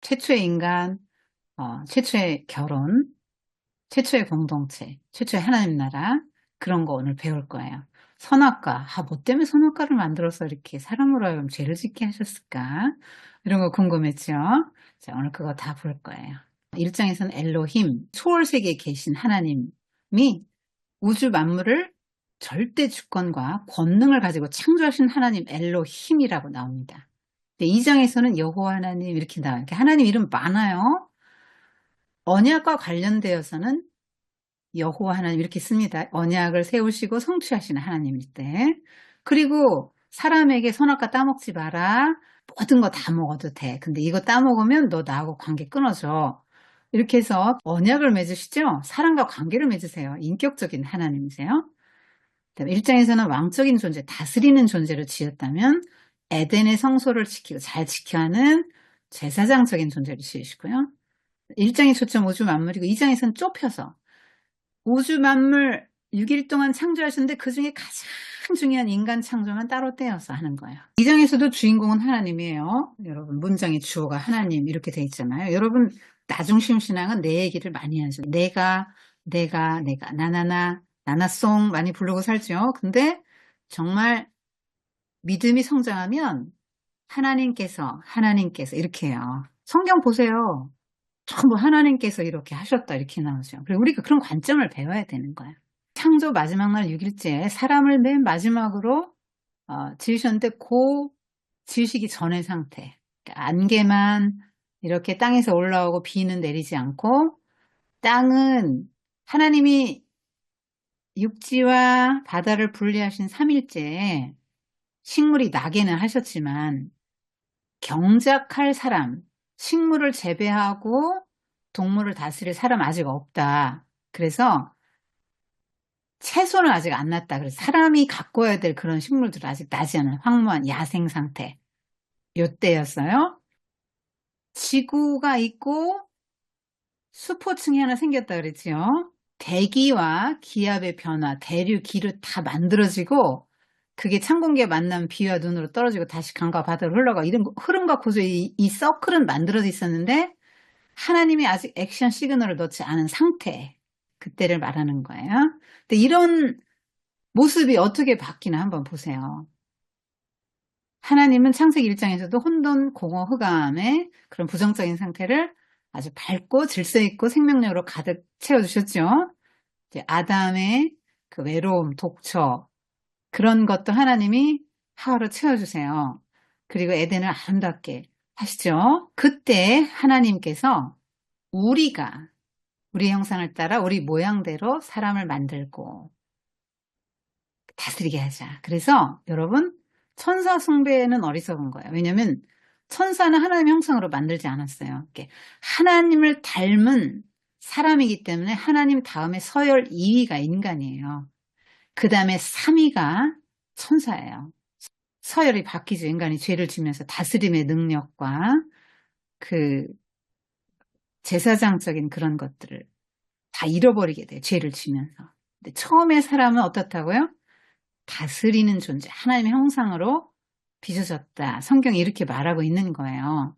최초의 인간, 최초의 결혼, 최초의 공동체, 최초의 하나님 나라, 그런 거 오늘 배울 거예요. 선악과, 뭐 때문에 선악과를 만들어서 이렇게 사람으로 하여금 죄를 짓게 하셨을까? 이런 거 궁금했죠? 자, 오늘 그거 다 볼 거예요. 1장에서는 엘로힘, 초월세계에 계신 하나님이 우주 만물을 절대 주권과 권능을 가지고 창조하신 하나님 엘로힘이라고 나옵니다. 2장에서는 여호와 하나님 이렇게 나와요. 하나님 이름 많아요. 언약과 관련되어서는 여호와 하나님 이렇게 씁니다. 언약을 세우시고 성취하시는 하나님일 때. 그리고 사람에게 선악과 따먹지 마라. 모든 거 다 먹어도 돼. 근데 이거 따먹으면 너 나하고 관계 끊어져. 이렇게 해서 언약을 맺으시죠. 사람과 관계를 맺으세요. 인격적인 하나님이세요. 1장에서는 왕적인 존재, 다스리는 존재로 지었다면 에덴의 성소를 지키고 잘 지켜야 하는 제사장적인 존재로 지으시고요. 1장의 초점 우주 만물이고 2장에서는 좁혀서 우주 만물 6일 동안 창조하셨는데 그중에 가장 중요한 인간 창조만 따로 떼어서 하는 거예요. 2장에서도 주인공은 하나님이에요. 여러분 문장의 주어가 하나님 이렇게 돼 있잖아요. 여러분 나중심 신앙은 내 얘기를 많이 하죠. 내가 나나송 많이 부르고 살죠. 근데 정말 믿음이 성장하면 하나님께서 이렇게 해요. 성경 보세요. 전부 하나님께서 이렇게 하셨다 이렇게 나오죠. 그리고 우리가 그런 관점을 배워야 되는 거야. 창조 마지막 날 6일째 사람을 맨 마지막으로 지으셨는데 그 지으시기 전의 상태. 그러니까 안개만 이렇게 땅에서 올라오고 비는 내리지 않고 땅은 하나님이 육지와 바다를 분리하신 3일째 식물이 나게는 하셨지만 경작할 사람, 식물을 재배하고 동물을 다스릴 사람 아직 없다. 그래서 채소는 아직 안 났다. 그래서 사람이 가꿔야 될 그런 식물들은 아직 나지 않은 황무한 야생 상태. 요때였어요. 지구가 있고 수포층이 하나 생겼다 그랬지요. 대기와 기압의 변화, 대류, 기류 다 만들어지고 그게 찬 공기에 만나면 비와 눈으로 떨어지고 다시 강과 바다로 흘러가 이런 흐름과 구조의 이 서클은 만들어져 있었는데 하나님이 아직 액션 시그널을 넣지 않은 상태 그때를 말하는 거예요. 근데 이런 모습이 어떻게 바뀌나 한번 보세요. 하나님은 창세기 1장에서도 혼돈, 공허, 흑암의 그런 부정적인 상태를 아주 밝고 질서 있고 생명력으로 가득 채워주셨죠. 이제 아담의 그 외로움, 독처 그런 것도 하나님이 하와로 채워주세요. 그리고 에덴을 아름답게 하시죠. 그때 하나님께서 우리가 우리 형상을 따라 우리 모양대로 사람을 만들고 다스리게 하자. 그래서 여러분 천사 숭배는 어리석은 거예요. 왜냐하면 천사는 하나님의 형상으로 만들지 않았어요. 하나님을 닮은 사람이기 때문에 하나님 다음에 서열 2위가 인간이에요. 그 다음에 3위가 천사예요. 서열이 바뀌죠. 인간이 죄를 지면서 다스림의 능력과 그 제사장적인 그런 것들을 다 잃어버리게 돼요. 죄를 지면서. 근데 처음에 사람은 어떻다고요? 다스리는 존재, 하나님의 형상으로 빚어졌다. 성경이 이렇게 말하고 있는 거예요.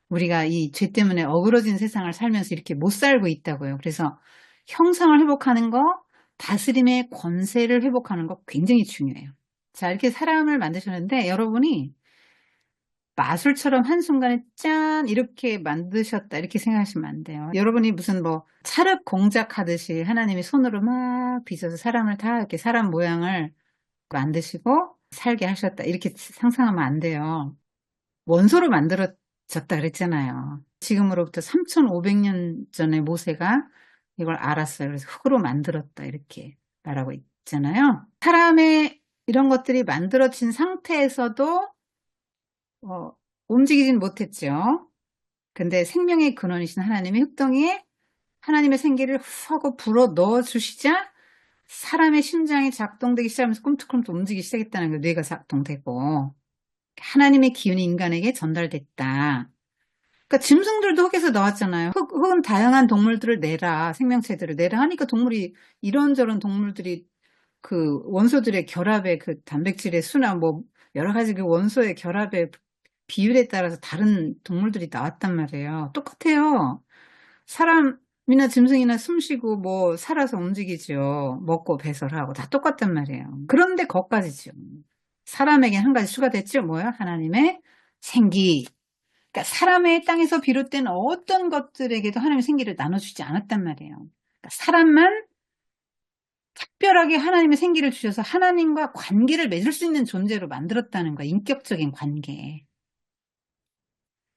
우리가 이 죄 때문에 어그러진 세상을 살면서 이렇게 못 살고 있다고요. 그래서 형상을 회복하는 거, 다스림의 권세를 회복하는 거 굉장히 중요해요. 자, 이렇게 사람을 만드셨는데 여러분이 마술처럼 한순간에 짠 이렇게 만드셨다 이렇게 생각하시면 안 돼요. 여러분이 무슨 뭐 찰흙 공작하듯이 하나님이 손으로 막 빚어서 사람을 다 이렇게 사람 모양을 만드시고 살게 하셨다 이렇게 상상하면 안 돼요. 원소로 만들어졌다 그랬잖아요. 지금으로부터 3,500년 전에 모세가 이걸 알았어요. 그래서 흙으로 만들었다 이렇게 말하고 있잖아요. 사람의 이런 것들이 만들어진 상태에서도 움직이진 못했죠. 근데 생명의 근원이신 하나님이 흙덩이에 하나님의 생기를 후 하고 불어 넣어 주시자 사람의 심장이 작동되기 시작하면서 꿈틀꿈틀 움직이기 시작했다는 거예요. 뇌가 작동되고 하나님의 기운이 인간에게 전달됐다. 그러니까 짐승들도 흙에서 나왔잖아요. 흙은 다양한 동물들을 내라, 생명체들을 내라 하니까 동물이 이런저런 동물들이 그 원소들의 결합의 그 단백질의 수나 뭐 여러 가지 그 원소의 결합의 비율에 따라서 다른 동물들이 나왔단 말이에요. 똑같아요. 사람이나 짐승이나 숨 쉬고 뭐 살아서 움직이죠. 먹고 배설하고 다 똑같단 말이에요. 그런데 거기까지죠. 사람에겐 한 가지 추가됐죠. 뭐야? 하나님의 생기. 그러니까 사람의 땅에서 비롯된 어떤 것들에게도 하나님의 생기를 나눠주지 않았단 말이에요. 그러니까 사람만 특별하게 하나님의 생기를 주셔서 하나님과 관계를 맺을 수 있는 존재로 만들었다는 거야. 인격적인 관계.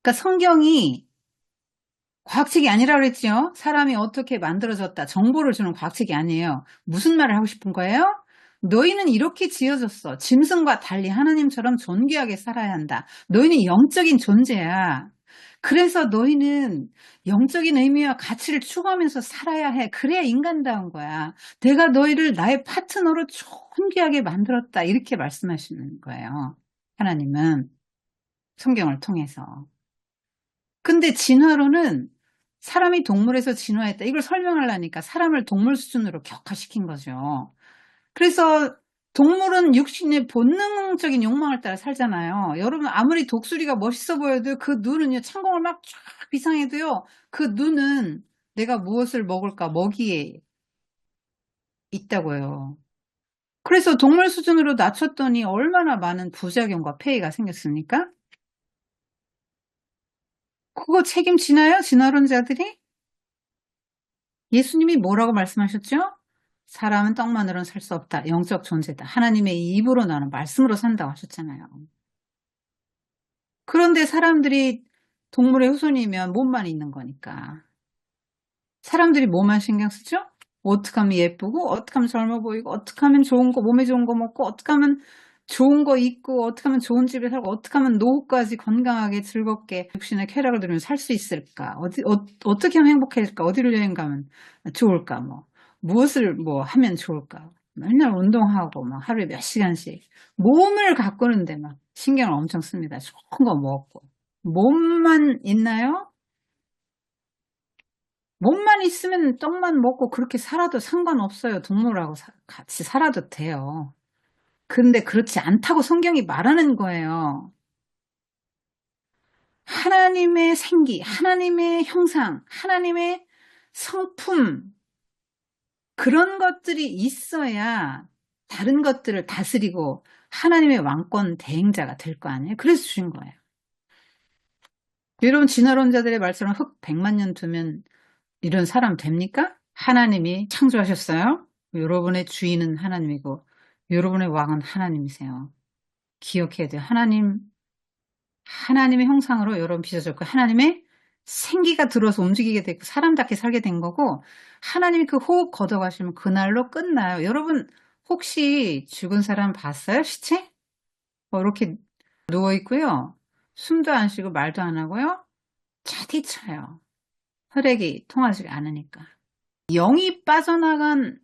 그러니까 성경이 과학책이 아니라 그랬죠. 사람이 어떻게 만들어졌다. 정보를 주는 과학책이 아니에요. 무슨 말을 하고 싶은 거예요? 너희는 이렇게 지어졌어. 짐승과 달리 하나님처럼 존귀하게 살아야 한다. 너희는 영적인 존재야. 그래서 너희는 영적인 의미와 가치를 추구하면서 살아야 해. 그래야 인간다운 거야. 내가 너희를 나의 파트너로 존귀하게 만들었다. 이렇게 말씀하시는 거예요. 하나님은 성경을 통해서. 근데 진화론은 사람이 동물에서 진화했다. 이걸 설명하려니까 사람을 동물 수준으로 격화시킨 거죠. 그래서 동물은 육신의 본능적인 욕망을 따라 살잖아요. 여러분 아무리 독수리가 멋있어 보여도 그 눈은요. 창공을 막 쫙 비상해도요. 그 눈은 내가 무엇을 먹을까 먹이에 있다고요. 그래서 동물 수준으로 낮췄더니 얼마나 많은 부작용과 폐해가 생겼습니까? 그거 책임지나요? 진화론자들이? 예수님이 뭐라고 말씀하셨죠? 사람은 떡만으로는 살 수 없다. 영적 존재다. 하나님의 입으로 나는 말씀으로 산다고 하셨잖아요. 그런데 사람들이 동물의 후손이면 몸만 있는 거니까. 사람들이 뭐만 신경 쓰죠? 어떻게 하면 예쁘고, 어떻게 하면 젊어 보이고, 어떻게 하면 좋은 거, 몸에 좋은 거 먹고, 어떻게 하면 좋은 거 입고, 어떻게 하면 좋은 집에 살고, 어떻게 하면 노후까지 건강하게 즐겁게 육신의 쾌락을 누리며 살 수 있을까? 어떻게 하면 행복해질까? 어디를 여행 가면 좋을까? 무엇을 하면 좋을까? 맨날 운동하고, 하루에 몇 시간씩. 몸을 가꾸는데 신경을 엄청 씁니다. 좋은 거 먹고. 몸만 있나요? 몸만 있으면 떡만 먹고 그렇게 살아도 상관없어요. 동물하고 같이 살아도 돼요. 근데 그렇지 않다고 성경이 말하는 거예요. 하나님의 생기, 하나님의 형상, 하나님의 성품, 그런 것들이 있어야 다른 것들을 다스리고 하나님의 왕권 대행자가 될 거 아니에요? 그래서 주신 거예요. 여러분, 진화론자들의 말처럼 흙 100만 년 두면 이런 사람 됩니까? 하나님이 창조하셨어요. 여러분의 주인은 하나님이고 여러분의 왕은 하나님이세요. 기억해야 돼요. 하나님의 형상으로 여러분 빚어졌고 하나님의 생기가 들어서 움직이게 되고 사람답게 살게 된 거고 하나님이 그 호흡 걷어가시면 그날로 끝나요. 여러분 혹시 죽은 사람 봤어요? 시체? 이렇게 누워있고요. 숨도 안 쉬고 말도 안 하고요. 차디차요. 혈액이 통하지 않으니까. 영이 빠져나간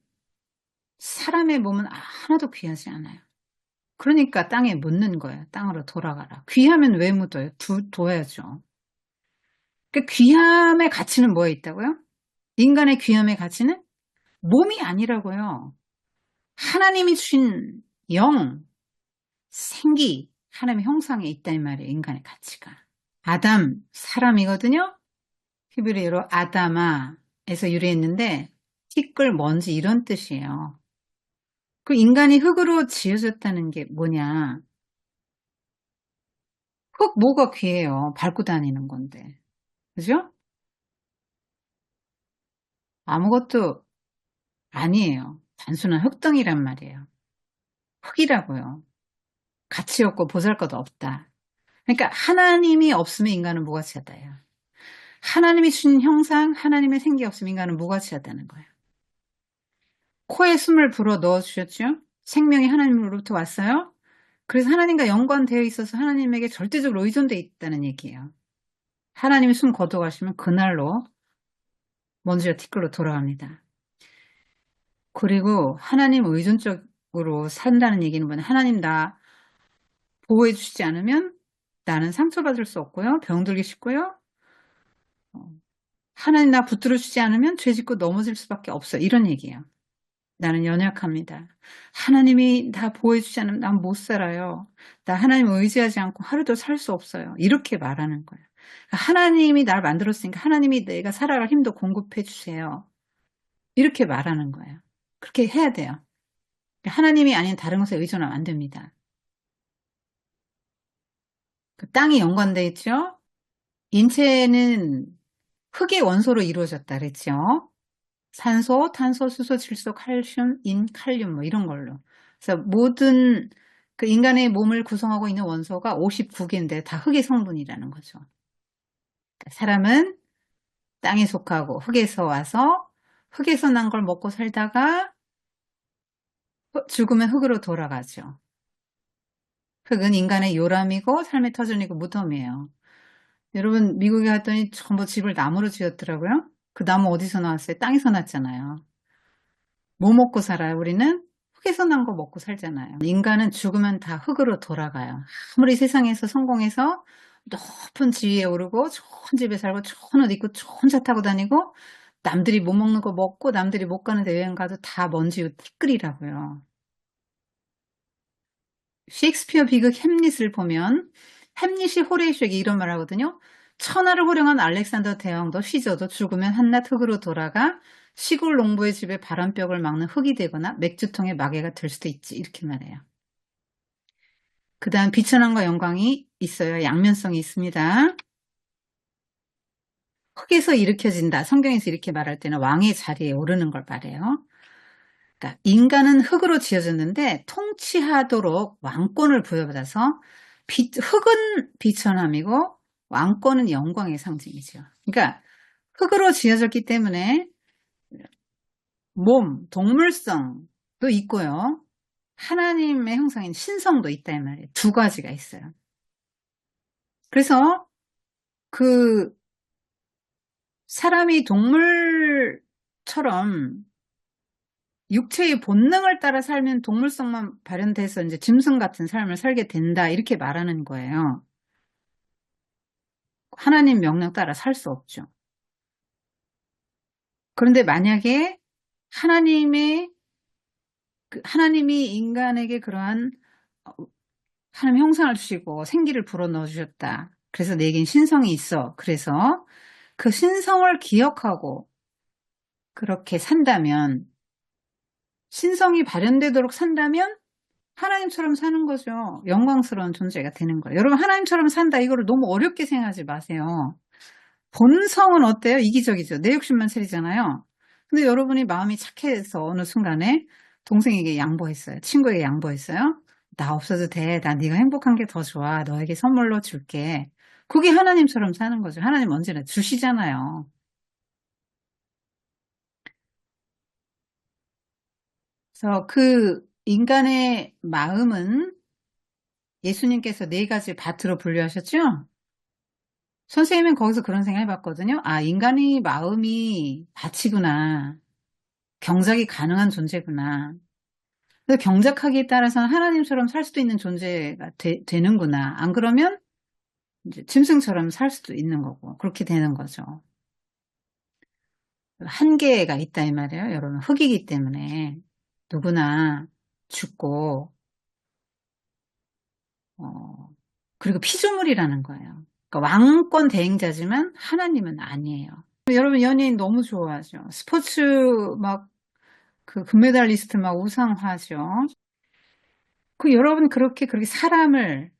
사람의 몸은 하나도 귀하지 않아요. 그러니까 땅에 묻는 거예요. 땅으로 돌아가라. 귀하면 왜 묻어요? 둬야죠. 그 귀함의 가치는 뭐에 있다고요? 인간의 귀함의 가치는 몸이 아니라고요. 하나님이 주신 영, 생기, 하나님의 형상에 있다 이 말이에요. 인간의 가치가. 아담, 사람이거든요. 히브리어로 아다마에서 유래했는데 티끌, 먼지 이런 뜻이에요. 그 인간이 흙으로 지어졌다는 게 뭐냐? 흙 뭐가 귀해요? 밟고 다니는 건데. 그죠? 아무것도 아니에요. 단순한 흙덩이란 말이에요. 흙이라고요. 가치 없고 보잘것도 없다. 그러니까 하나님이 없으면 인간은 무가치하다예요. 하나님이 주신 형상, 하나님의 생기 없으면 인간은 무가치하다는 거예요. 코에 숨을 불어 넣어주셨죠? 생명이 하나님으로부터 왔어요. 그래서 하나님과 연관되어 있어서 하나님에게 절대적으로 의존되어 있다는 얘기예요. 하나님이 숨 거둬가시면 그날로 먼지가 티끌로 돌아갑니다. 그리고 하나님 의존적으로 산다는 얘기는 뭐냐. 하나님 나 보호해 주시지 않으면 나는 상처받을 수 없고요. 병들기 쉽고요. 하나님 나 붙들어 주지 않으면 죄 짓고 넘어질 수밖에 없어요. 이런 얘기예요. 나는 연약합니다. 하나님이 나 보호해주지 않으면 난 못 살아요. 나 하나님 의지하지 않고 하루도 살 수 없어요. 이렇게 말하는 거예요. 하나님이 날 만들었으니까 하나님이 내가 살아갈 힘도 공급해 주세요. 이렇게 말하는 거예요. 그렇게 해야 돼요. 하나님이 아닌 다른 것에 의존하면 안 됩니다. 그 땅이 연관돼 있죠? 인체는 흙의 원소로 이루어졌다 그랬죠? 산소, 탄소, 수소, 질소, 칼슘, 인, 칼륨 뭐 이런 걸로. 그래서 모든 그 인간의 몸을 구성하고 있는 원소가 59개인데 다 흙의 성분이라는 거죠. 그러니까 사람은 땅에 속하고 흙에서 와서 흙에서 난 걸 먹고 살다가 죽으면 흙으로 돌아가죠. 흙은 인간의 요람이고 삶의 터전이고 무덤이에요. 여러분 미국에 갔더니 전부 집을 나무로 지었더라고요. 그 나무 어디서 나왔어요? 땅에서 났잖아요. 뭐 먹고 살아요? 우리는 흙에서 난 거 먹고 살잖아요. 인간은 죽으면 다 흙으로 돌아가요. 아무리 세상에서 성공해서 높은 지위에 오르고 좋은 집에 살고 좋은 옷 입고 좋은 차 타고 다니고 남들이 못 먹는 거 먹고 남들이 못 가는 데 여행 가도 다 먼지 티끌이라고요. 셰익스피어 비극 햄릿을 보면 햄릿이 호레이쇼에게 이런 말 하거든요. 천하를 호령한 알렉산더 대왕도 시저도 죽으면 한낱 흙으로 돌아가 시골 농부의 집에 바람벽을 막는 흙이 되거나 맥주통의 마개가 될 수도 있지. 이렇게 말해요. 그 다음 비천함과 영광이 있어요. 양면성이 있습니다. 흙에서 일으켜진다. 성경에서 이렇게 말할 때는 왕의 자리에 오르는 걸 말해요. 그러니까 인간은 흙으로 지어졌는데 통치하도록 왕권을 부여받아서 흙은 비천함이고 왕권은 영광의 상징이죠. 그러니까 흙으로 지어졌기 때문에 몸, 동물성도 있고요. 하나님의 형상인 신성도 있다 이 말이에요. 두 가지가 있어요. 그래서 그 사람이 동물처럼 육체의 본능을 따라 살면 동물성만 발현돼서 이제 짐승 같은 삶을 살게 된다 이렇게 말하는 거예요. 하나님 명령 따라 살 수 없죠. 그런데 만약에 하나님이 인간에게 그러한 하나님 형상을 주시고 생기를 불어넣어 주셨다. 그래서 내겐 신성이 있어. 그래서 그 신성을 기억하고 그렇게 산다면 신성이 발현되도록 산다면 하나님처럼 사는 거죠. 영광스러운 존재가 되는 거예요. 여러분 하나님처럼 산다 이거를 너무 어렵게 생각하지 마세요. 본성은 어때요? 이기적이죠. 내 욕심만 세리잖아요. 근데 여러분이 마음이 착해서 어느 순간에 동생에게 양보했어요. 친구에게 양보했어요. 나 없어도 돼. 나 네가 행복한 게 더 좋아. 너에게 선물로 줄게. 그게 하나님처럼 사는 거죠. 하나님 언제나 주시잖아요. 그래서 그 인간의 마음은 예수님께서 네 가지 밭으로 분류하셨죠? 선생님은 거기서 그런 생각 해봤거든요. 아, 인간의 마음이 밭이구나. 경작이 가능한 존재구나. 그래서 경작하기에 따라서는 하나님처럼 살 수도 있는 존재가 되는구나. 안 그러면 이제 짐승처럼 살 수도 있는 거고. 그렇게 되는 거죠. 한계가 있다 이 말이에요. 여러분 흙이기 때문에 누구나 죽고 그리고 피조물이라는 거예요. 그러니까 왕권 대행자지만 하나님은 아니에요. 여러분 연예인 너무 좋아하죠. 스포츠 막 그 금메달리스트 막 우상화하죠. 여러분 그렇게 사람을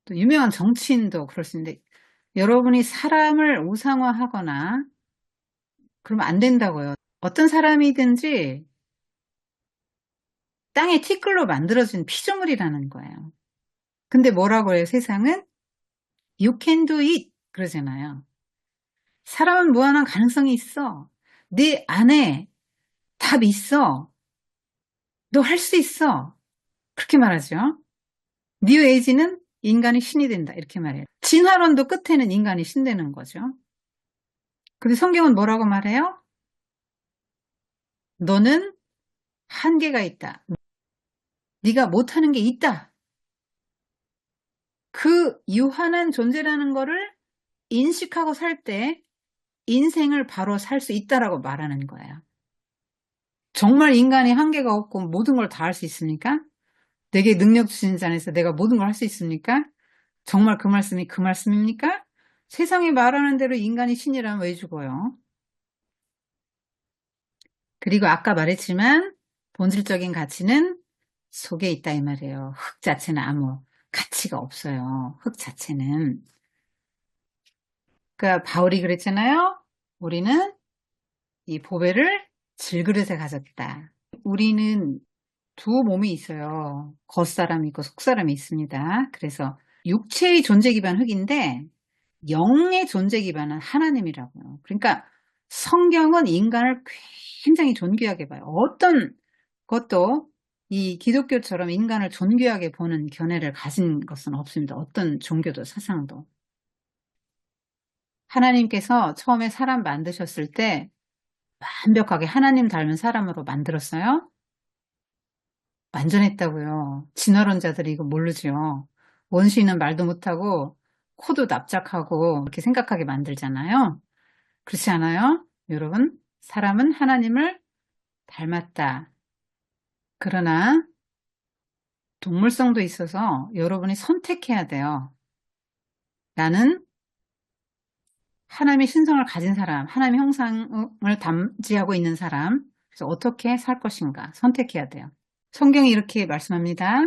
또 유명한 정치인도 그럴 수 있는데 여러분이 사람을 우상화하거나 그러면 안 된다고요. 어떤 사람이든지 땅의 티끌로 만들어진 피조물이라는 거예요. 근데 뭐라고 해요? 세상은 You can do it 그러잖아요. 사람은 무한한 가능성이 있어. 네 안에 답이 있어. 너 할 수 있어. 그렇게 말하죠. 뉴 에이지는 인간이 신이 된다. 이렇게 말해요. 진화론도 끝에는 인간이 신 되는 거죠. 근데 성경은 뭐라고 말해요? 너는 한계가 있다. 네가 못하는 게 있다. 그 유한한 존재라는 거를 인식하고 살 때 인생을 바로 살 수 있다라고 말하는 거예요. 정말 인간이 한계가 없고 모든 걸 다 할 수 있습니까? 내게 능력 주신 자 안에서 내가 모든 걸 할 수 있습니까? 정말 그 말씀이 그 말씀입니까? 세상이 말하는 대로 인간이 신이라면 왜 죽어요? 그리고 아까 말했지만 본질적인 가치는 속에 있다 이 말이에요. 흙 자체는 아무 가치가 없어요. 흙 자체는. 그러니까 바울이 그랬잖아요. 우리는 이 보배를 질그릇에 가졌다. 우리는 두 몸이 있어요. 겉사람이 있고 속사람이 있습니다. 그래서 육체의 존재 기반 흙인데 영의 존재 기반은 하나님이라고요. 그러니까 성경은 인간을 굉장히 존귀하게 봐요. 어떤 것도 이 기독교처럼 인간을 존귀하게 보는 견해를 가진 것은 없습니다. 어떤 종교도 사상도. 하나님께서 처음에 사람 만드셨을 때 완벽하게 하나님 닮은 사람으로 만들었어요. 완전했다고요. 진화론자들이 이거 모르죠. 원시인은 말도 못하고 코도 납작하고 이렇게 생각하게 만들잖아요. 그렇지 않아요? 여러분, 사람은 하나님을 닮았다. 그러나 동물성도 있어서 여러분이 선택해야 돼요. 나는 하나님의 신성을 가진 사람, 하나님의 형상을 담지하고 있는 사람, 그래서 어떻게 살 것인가 선택해야 돼요. 성경이 이렇게 말씀합니다.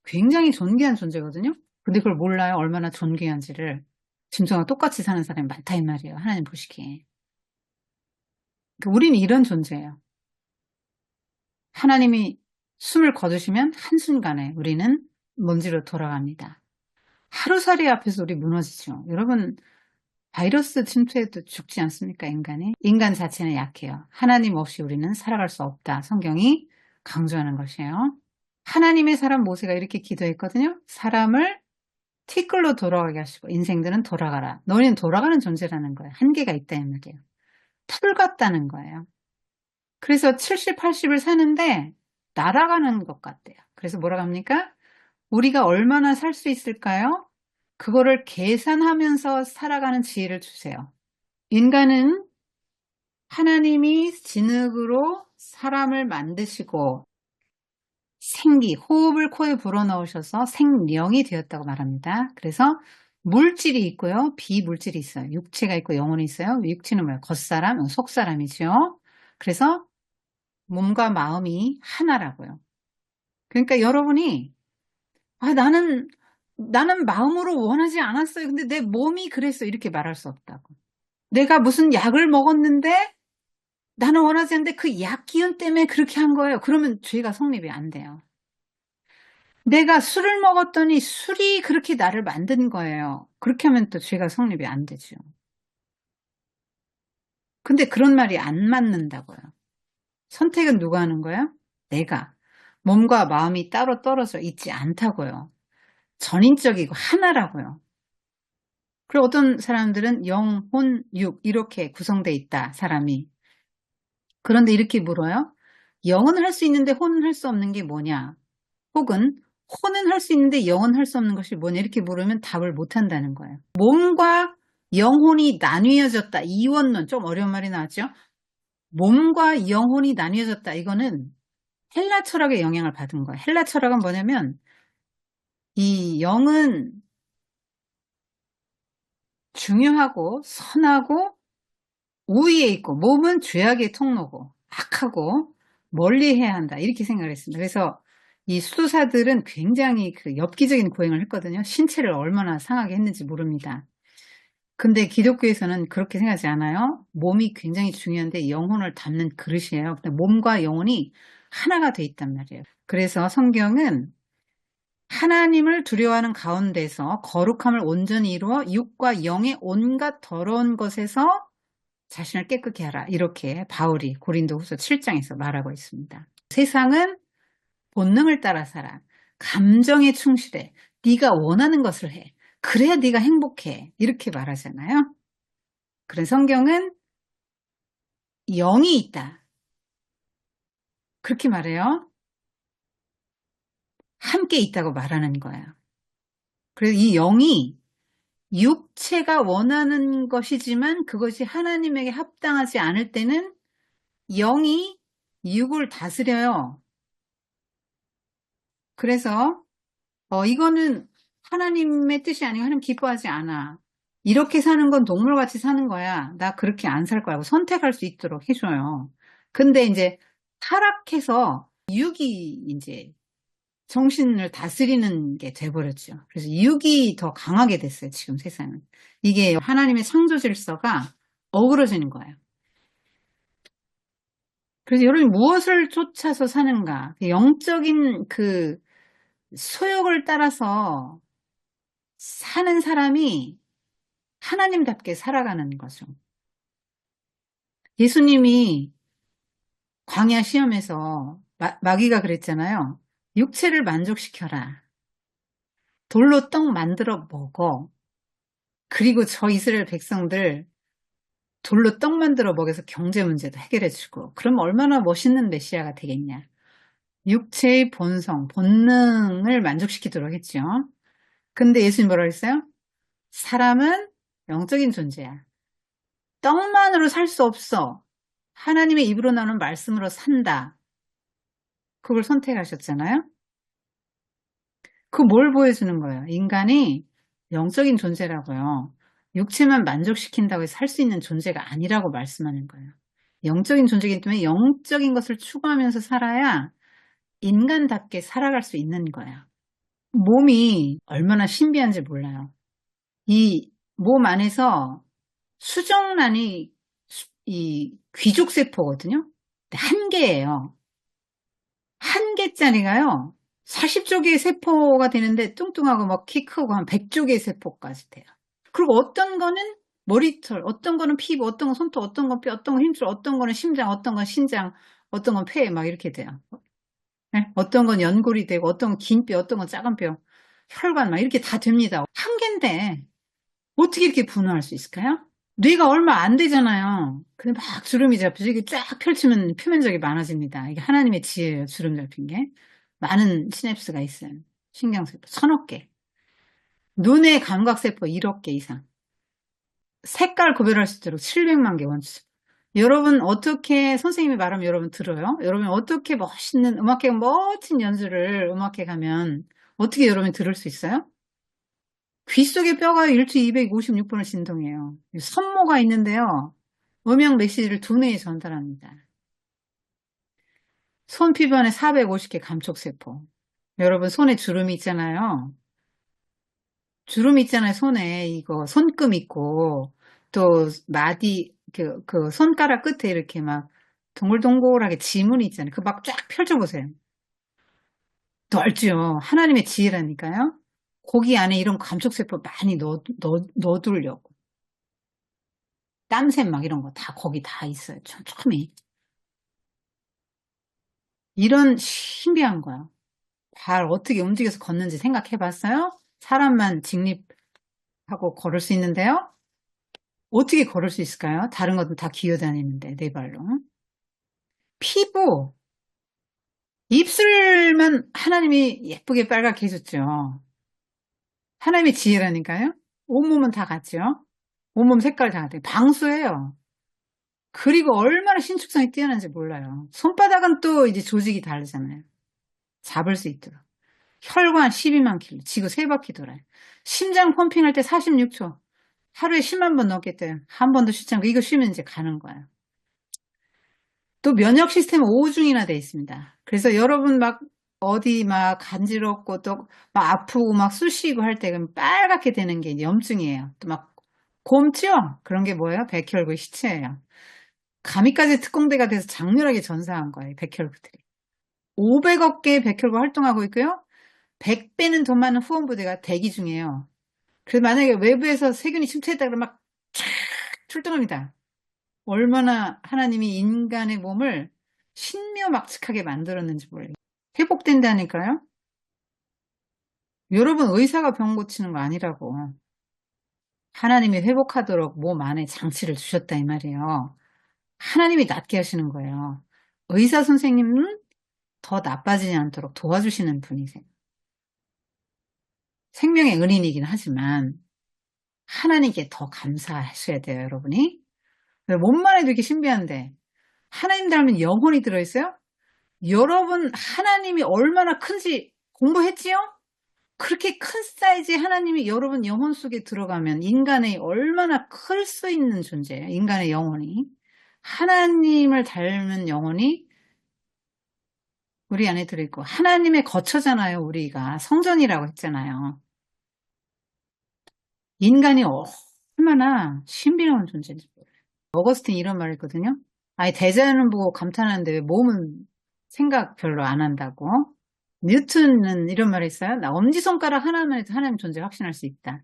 굉장히 존귀한 존재거든요. 근데 그걸 몰라요. 얼마나 존귀한지를. 짐승과 똑같이 사는 사람이 많다 이 말이에요. 하나님 보시기에. 그러니까 우리는 이런 존재예요. 하나님이 숨을 거두시면 한순간에 우리는 먼지로 돌아갑니다. 하루살이 앞에서 우리 무너지죠. 여러분 바이러스 침투해도 죽지 않습니까? 인간이? 인간 자체는 약해요. 하나님 없이 우리는 살아갈 수 없다. 성경이 강조하는 것이에요. 하나님의 사람 모세가 이렇게 기도했거든요. 사람을 티끌로 돌아가게 하시고 인생들은 돌아가라. 너희는 돌아가는 존재라는 거예요. 한계가 있다 이 말이에요. 풀 같다는 거예요. 그래서 70, 80을 사는데 날아가는 것 같대요. 그래서 뭐라고 합니까? 우리가 얼마나 살 수 있을까요? 그거를 계산하면서 살아가는 지혜를 주세요. 인간은 하나님이 진흙으로 사람을 만드시고 생기, 호흡을 코에 불어넣으셔서 생명이 되었다고 말합니다. 그래서 물질이 있고요. 비물질이 있어요. 육체가 있고 영혼이 있어요. 육체는 뭐예요? 겉사람, 속사람이죠. 그래서 몸과 마음이 하나라고요. 그러니까 여러분이 나는 마음으로 원하지 않았어요. 근데 내 몸이 그랬어. 이렇게 말할 수 없다고. 내가 무슨 약을 먹었는데 나는 원하지 않는데 그 약 기운 때문에 그렇게 한 거예요. 그러면 죄가 성립이 안 돼요. 내가 술을 먹었더니 술이 그렇게 나를 만든 거예요. 그렇게 하면 또 죄가 성립이 안 되죠. 근데 그런 말이 안 맞는다고요. 선택은 누가 하는 거예요? 내가. 몸과 마음이 따로 떨어져 있지 않다고요. 전인적이고 하나라고요. 그리고 어떤 사람들은 영, 혼, 육 이렇게 구성되어 있다, 사람이. 그런데 이렇게 물어요. 영은 할 수 있는데 혼은 할 수 없는 게 뭐냐? 혹은 혼은 할 수 있는데 영은 할 수 없는 것이 뭐냐? 이렇게 물으면 답을 못 한다는 거예요. 몸과 영혼이 나뉘어졌다. 이원론, 좀 어려운 말이 나왔죠? 몸과 영혼이 나뉘어졌다. 이거는 헬라 철학의 영향을 받은 거예요. 헬라 철학은 뭐냐면 이 영은 중요하고 선하고 우위에 있고 몸은 죄악의 통로고 악하고 멀리해야 한다. 이렇게 생각을 했습니다. 그래서 이 수도사들은 굉장히 그 엽기적인 고행을 했거든요. 신체를 얼마나 상하게 했는지 모릅니다. 근데 기독교에서는 그렇게 생각하지 않아요. 몸이 굉장히 중요한데 영혼을 담는 그릇이에요. 근데 몸과 영혼이 하나가 돼 있단 말이에요. 그래서 성경은 하나님을 두려워하는 가운데서 거룩함을 온전히 이루어 육과 영의 온갖 더러운 것에서 자신을 깨끗게 하라. 이렇게 바울이 고린도후서 7장에서 말하고 있습니다. 세상은 본능을 따라 살아. 감정에 충실해. 네가 원하는 것을 해. 그래야 네가 행복해. 이렇게 말하잖아요. 그래서 성경은 영이 있다. 그렇게 말해요. 함께 있다고 말하는 거예요. 그래서 이 영이 육체가 원하는 것이지만 그것이 하나님에게 합당하지 않을 때는 영이 육을 다스려요. 그래서 이거는 하나님의 뜻이 아니고 하나님 기뻐하지 않아. 이렇게 사는 건 동물같이 사는 거야. 나 그렇게 안 살 거야. 선택할 수 있도록 해줘요. 근데 이제 타락해서 육이 이제 정신을 다스리는 게 돼버렸죠. 그래서 육이 더 강하게 됐어요. 지금 세상은. 이게 하나님의 창조 질서가 어그러지는 거예요. 그래서 여러분이 무엇을 쫓아서 사는가? 영적인 그 소욕을 따라서 사는 사람이 하나님답게 살아가는 거죠. 예수님이 광야 시험에서 마귀가 그랬잖아요. 육체를 만족시켜라. 돌로 떡 만들어 먹어. 그리고 저 이스라엘 백성들 돌로 떡 만들어 먹여서 경제 문제도 해결해주고. 그럼 얼마나 멋있는 메시아가 되겠냐. 육체의 본성, 본능을 만족시키도록 했죠. 근데 예수님 뭐라고 했어요? 사람은 영적인 존재야. 떡만으로 살 수 없어. 하나님의 입으로 나오는 말씀으로 산다. 그걸 선택하셨잖아요. 그 뭘 보여주는 거예요? 인간이 영적인 존재라고요. 육체만 만족시킨다고 해서 살 수 있는 존재가 아니라고 말씀하는 거예요. 영적인 존재이기 때문에 영적인 것을 추구하면서 살아야 인간답게 살아갈 수 있는 거야. 몸이 얼마나 신비한지 몰라요. 이 몸 안에서 수정란이 이 귀족세포거든요. 근데 한 개예요. 한 개짜리가요. 40조개의 세포가 되는데 뚱뚱하고 막 키 크고 한 100조개의 세포까지 돼요. 그리고 어떤 거는 머리털, 어떤 거는 피부, 어떤 건 손톱, 어떤 건 뼈, 어떤 건 힘줄, 어떤 거는 심장, 어떤 건 신장, 어떤 건 폐, 막 이렇게 돼요. 네? 어떤 건 연골이 되고, 어떤 건 긴 뼈, 어떤 건 작은 뼈, 혈관, 막 이렇게 다 됩니다. 한 개인데 어떻게 이렇게 분화할 수 있을까요? 뇌가 얼마 안 되잖아요. 근데 막 주름이 잡혀서 이게 쫙 펼치면 표면적이 많아집니다. 이게 하나님의 지혜예요. 주름 잡힌 게. 많은 시냅스가 있어요. 신경세포 1000억 개. 눈의 감각세포 1억 개 이상. 색깔 구별할 수 있도록 700만 개 원수. 여러분 어떻게 선생님이 말하면 여러분 들어요? 여러분 어떻게 멋있는 음악회 멋진 연주를 음악회 가면 어떻게 여러분이 들을 수 있어요? 귀 속의 뼈가 일주 256번을 진동해요. 선모가 있는데요. 음영 메시지를 두뇌에 전달합니다. 손 피부 안에 450개 감촉세포. 여러분 손에 주름이 있잖아요. 주름 있잖아요. 손에 이거 손금 있고 또 마디 그 손가락 끝에 이렇게 막 동글동글하게 지문이 있잖아요. 그 막 쫙 펼쳐보세요. 넓죠. 하나님의 지혜라니까요. 거기 안에 이런 감촉세포 많이 넣어두려고. 땀샘 막 이런 거 다 거기 다 있어요. 촘촘히. 이런 신비한 거야. 발 어떻게 움직여서 걷는지 생각해 봤어요? 사람만 직립하고 걸을 수 있는데요? 어떻게 걸을 수 있을까요? 다른 것도 다 기어다니는데, 네 발로. 피부, 입술만 하나님이 예쁘게 빨갛게 해줬죠. 하나님의 지혜라니까요? 온몸은 다 같죠? 온몸 색깔 다 같아요. 방수예요. 그리고 얼마나 신축성이 뛰어난지 몰라요. 손바닥은 또 이제 조직이 다르잖아요. 잡을 수 있도록. 혈관 12만 킬로, 지구 3바퀴 돌아요. 심장 펌핑할 때 46초. 하루에 10만 번 넘겠대요. 한 번도 쉬지 않고 이거 쉬면 이제 가는 거예요. 또 면역 시스템은 5중이나 돼 있습니다. 그래서 여러분 막 어디 막 간지럽고 또 막 아프고 막 쑤시고 할 때 그럼 빨갛게 되는 게 염증이에요. 또 막 곰죠? 그런 게 뭐예요? 백혈구 시체예요. 가미까지 특공대가 돼서 장렬하게 전사한 거예요. 백혈구들이. 500억 개의 백혈구 활동하고 있고요. 100배는 돈 많은 후원부대가 대기 중이에요. 그래서 만약에 외부에서 세균이 침투했다 그러면 막 촥 출동합니다. 얼마나 하나님이 인간의 몸을 신묘막측하게 만들었는지 몰라요. 회복된다니까요. 여러분 의사가 병 고치는 거 아니라고. 하나님이 회복하도록 몸 안에 장치를 주셨다 이 말이에요. 하나님이 낫게 하시는 거예요. 의사 선생님은 더 나빠지지 않도록 도와주시는 분이세요. 생명의 은인이긴 하지만 하나님께 더 감사하셔야 돼요, 여러분이. 몸만 해도 이렇게 신비한데 하나님 닮은 영혼이 들어있어요? 여러분, 하나님이 얼마나 큰지 공부했지요? 그렇게 큰 사이즈의 하나님이 여러분 영혼 속에 들어가면 인간의 얼마나 클 수 있는 존재예요. 인간의 영혼이. 하나님을 닮은 영혼이 우리 안에 들어있고 하나님의 거처잖아요. 우리가 성전이라고 했잖아요. 인간이 얼마나 신비로운 존재인지 몰라요. 어거스틴 이런 말 했거든요. 아니 대자연을 보고 감탄하는데 왜 몸은 생각 별로 안 한다고. 뉴턴은 이런 말이 있어요. 나 엄지손가락 하나만 해도 하나님 존재 확신할 수 있다.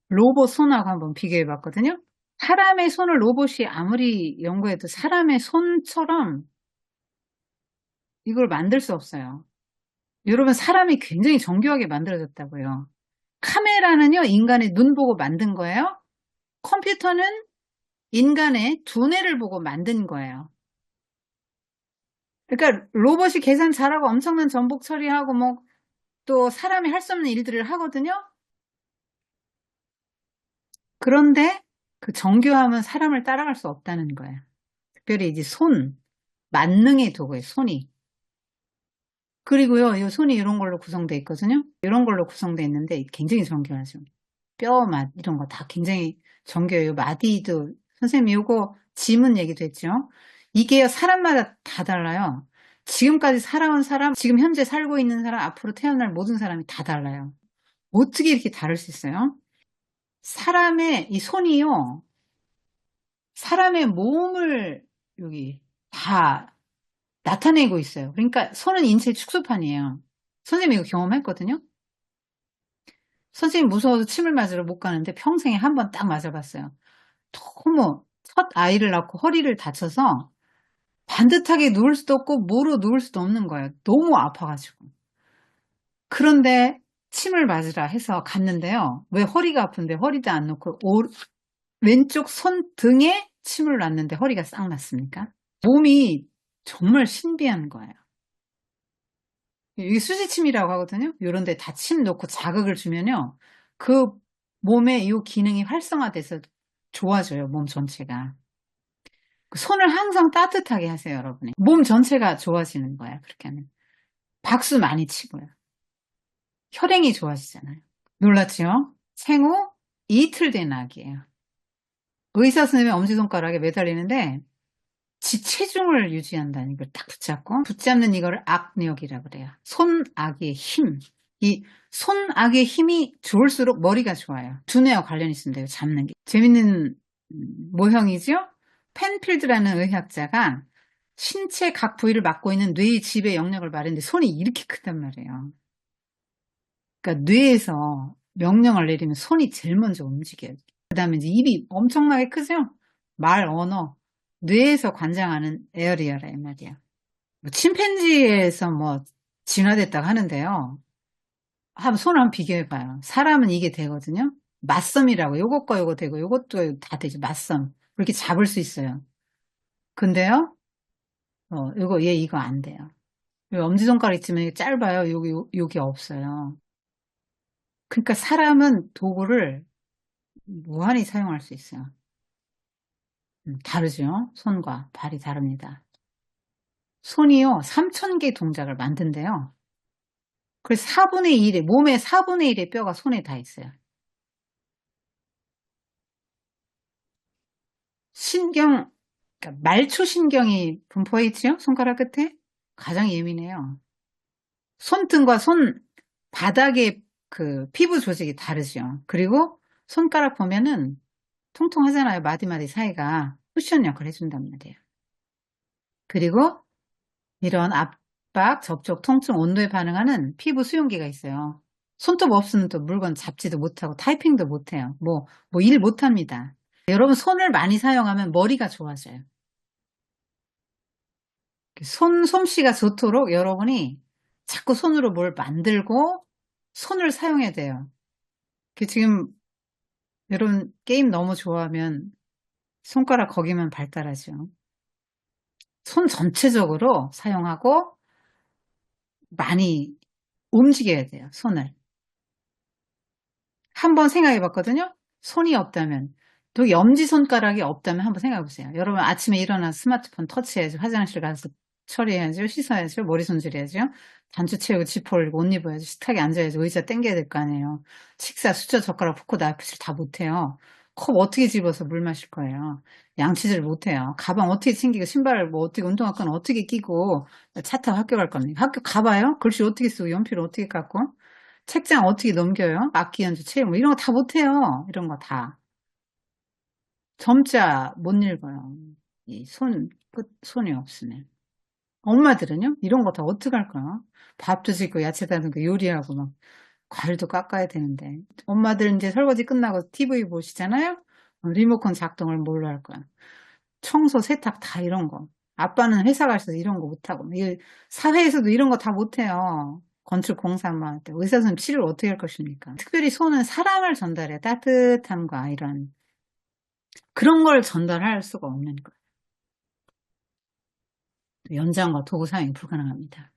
로봇 손하고 한번 비교해 봤거든요. 사람의 손을 로봇이 아무리 연구해도 사람의 손처럼 이걸 만들 수 없어요. 여러분, 사람이 굉장히 정교하게 만들어졌다고요. 카메라는요, 인간의 눈 보고 만든 거예요. 컴퓨터는 인간의 두뇌를 보고 만든 거예요. 그러니까 로봇이 계산 잘하고 엄청난 전복 처리하고 뭐 또 사람이 할 수 없는 일들을 하거든요. 그런데 그 정교함은 사람을 따라갈 수 없다는 거예요. 특별히 이제 손, 만능의 도구예요, 손이. 그리고요, 이 손이 이런 걸로 구성되어 있거든요. 이런 걸로 구성되어 있는데 굉장히 정교하죠. 뼈, 맛 이런 거 다 굉장히 정교해요. 마디도 선생님이 요거 지문 얘기도 했죠. 이게요, 사람마다 다 달라요. 지금까지 살아온 사람, 지금 현재 살고 있는 사람, 앞으로 태어날 모든 사람이 다 달라요. 어떻게 이렇게 다를 수 있어요? 사람의 이 손이요, 사람의 몸을 여기 다 나타내고 있어요. 그러니까 손은 인체의 축소판이에요. 선생님이 이거 경험했거든요. 선생님 무서워서 침을 맞으러 못 가는데 평생에 한 번 딱 맞아봤어요. 너무 첫 아이를 낳고 허리를 다쳐서 반듯하게 누울 수도 없고 무로 누울 수도 없는 거예요. 너무 아파가지고. 그런데 침을 맞으라 해서 갔는데요. 왜 허리가 아픈데 허리도 안 놓고 왼쪽 손등에 침을 놨는데 허리가 싹 났습니까? 몸이 정말 신비한 거예요. 이게 수지침이라고 하거든요. 이런 데 다 침 놓고 자극을 주면요. 그 몸의 이 기능이 활성화돼서 좋아져요. 몸 전체가. 손을 항상 따뜻하게 하세요, 여러분이. 몸 전체가 좋아지는 거예요. 그렇게 하면. 박수 많이 치고요. 혈행이 좋아지잖아요. 놀랐죠? 생후 이틀 된 아기예요. 의사 선생님이 엄지손가락에 매달리는데 지 체중을 유지한다는 이걸 딱 붙잡고 붙잡는 이거를 악력이라고 그래요. 손악의 힘. 이 손악의 힘이 좋을수록 머리가 좋아요. 두뇌와 관련이 있습니다. 잡는 게. 재밌는 모형이죠? 펜필드라는 의학자가 신체 각 부위를 맡고 있는 뇌의 지배 영역을 말했는데 손이 이렇게 크단 말이에요. 그러니까 뇌에서 명령을 내리면 손이 제일 먼저 움직여요. 그 다음에 이제 입이 엄청나게 크죠? 말, 언어. 뇌에서 관장하는 에어리어라 이 말이야. 뭐 침팬지에서 뭐 진화됐다고 하는데요. 한번 손 한번 비교해봐요. 사람은 이게 되거든요. 맞섬이라고 요것과 요거 되고 요것도 다 되죠. 맞섬. 이렇게 잡을 수 있어요. 근데요. 요거 얘 이거 안 돼요. 엄지손가락 있지만 이게 짧아요. 여기 없어요. 그러니까 사람은 도구를 무한히 사용할 수 있어요. 다르죠? 손과 발이 다릅니다. 손이요, 3,000개 동작을 만든대요. 그래서 4분의 1의, 몸의 4분의 1의 뼈가 손에 다 있어요. 신경, 그러니까 말초신경이 분포해 있죠? 손가락 끝에? 가장 예민해요. 손등과 손 바닥의 그 피부 조직이 다르죠. 그리고 손가락 보면은 통통하잖아요. 마디마디 사이가 쿠션 역할을 해준단 말이에요. 그리고 이런 압박, 접촉, 통증, 온도에 반응하는 피부 수용기가 있어요. 손톱 없으면 또 물건 잡지도 못하고 타이핑도 못해요. 뭐 일 못합니다. 여러분 손을 많이 사용하면 머리가 좋아져요. 솜씨가 좋도록 여러분이 자꾸 손으로 뭘 만들고 손을 사용해야 돼요. 지금 여러분 게임 너무 좋아하면 손가락 거기만 발달하죠. 손 전체적으로 사용하고 많이 움직여야 돼요. 손을. 한번 생각해 봤거든요. 손이 없다면 또 엄지손가락이 없다면 한번 생각해 보세요. 여러분 아침에 일어나서 스마트폰 터치해야죠. 화장실 가서 처리해야죠. 씻어야죠. 머리 손질해야죠. 단추 채우고 지퍼 올리고 옷 입어야죠. 식탁에 앉아야죠. 의자 당겨야 될 거 아니에요. 식사, 수저, 젓가락, 포크, 나이프를 다 못해요. 컵 어떻게 집어서 물 마실 거예요. 양치질 못해요. 가방 어떻게 챙기고 신발을 뭐 어떻게 운동화 끈 어떻게 끼고 차 타고 학교 갈 겁니까? 학교 가봐요? 글씨 어떻게 쓰고 연필을 어떻게 깎고 책장 어떻게 넘겨요? 악기 연주, 체육 뭐 이런 거 다 못해요. 이런 거 다. 점자 못 읽어요. 이 손이 없으면. 엄마들은요? 이런 거 다 어떡할까요? 밥도 짓고 야채 다듬고 요리하고 막 과일도 깎아야 되는데. 엄마들 이제 설거지 끝나고 TV 보시잖아요? 리모컨 작동을 뭘로 할 거야? 청소, 세탁 다 이런 거. 아빠는 회사 가셔서 이런 거 못하고. 이 사회에서도 이런 거 다 못해요. 건축 공사만 할 때. 의사 선생님 치료를 어떻게 할 것입니까? 특별히 손은 사랑을 전달해. 따뜻함과 이런 그런 걸 전달할 수가 없는 거예요. 연장과 도구 사용이 불가능합니다.